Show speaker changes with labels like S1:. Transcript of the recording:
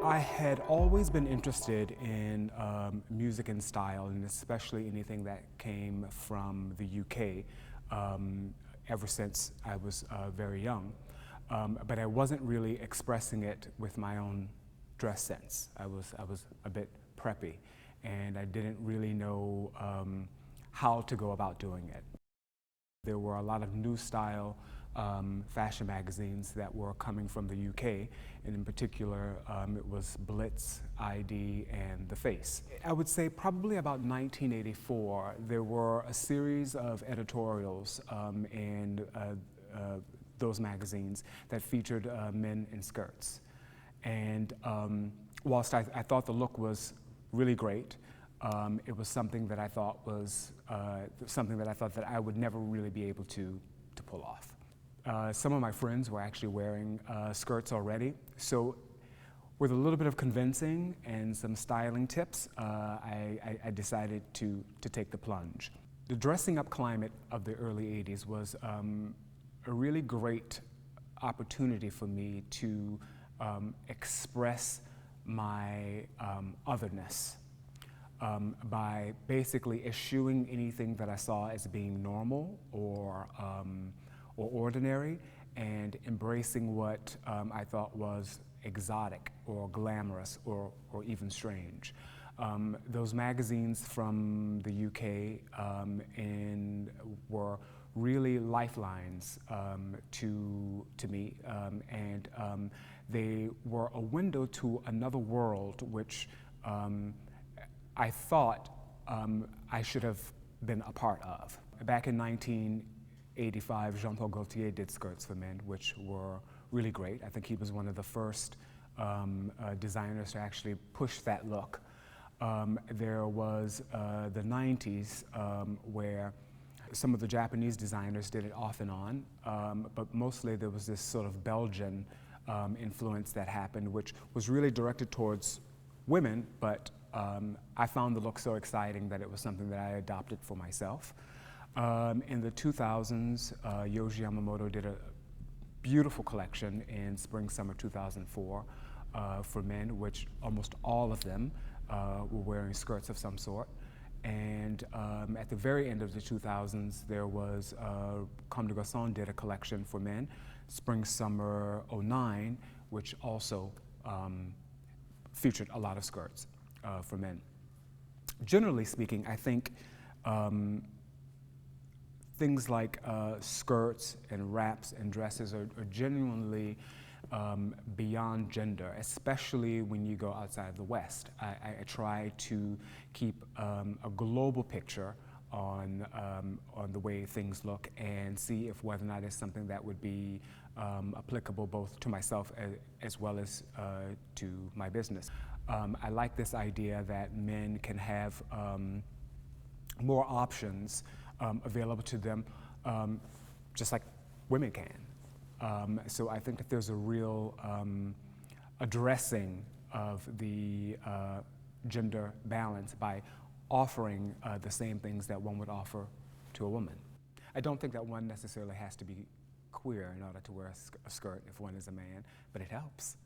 S1: I had always been interested in music and style, and especially anything that came from the UK ever since I was very young. But I wasn't really expressing it with my own dress sense. I was a bit preppy, and I didn't really know how to go about doing it. There were a lot of new style fashion magazines that were coming from the UK, and in particular it was Blitz, ID, and The Face. I would say probably about 1984 there were a series of editorials in those magazines that featured men in skirts. And whilst I thought the look was really great, it was something that I thought was something that I thought that I would never really be able to pull off. Some of my friends were actually wearing skirts already, so with a little bit of convincing and some styling tips, I decided to take the plunge. The dressing up climate of the early 80s was a really great opportunity for me to express my otherness. By basically eschewing anything that I saw as being normal or ordinary, and embracing what I thought was exotic or glamorous or even strange. Those magazines from the UK were really lifelines to me, and they were a window to another world which I thought I should have been a part of. Back in 1985, Jean-Paul Gaultier did skirts for men, which were really great. I think he was one of the first designers to actually push that look. There was the 90s where some of the Japanese designers did it off and on, but mostly there was this sort of Belgian influence that happened, which was really directed towards women, but I found the look so exciting that it was something that I adopted for myself. In the 2000s, Yohji Yamamoto did a beautiful collection in spring-summer 2004 for men, which almost all of them were wearing skirts of some sort. And at the very end of the 2000s, there was Comme des Garçons did a collection for men, spring-summer '09, which also featured a lot of skirts for men. Generally speaking, I think things like skirts and wraps and dresses are genuinely beyond gender, especially when you go outside of the West. I try to keep a global picture on the way things look and see if whether or not it's something that would be applicable both to myself as well as to my business. I like this idea that men can have more options available to them, just like women can. So I think that there's a real addressing of the gender balance by offering the same things that one would offer to a woman. I don't think that one necessarily has to be queer in order to wear a skirt if one is a man, but it helps.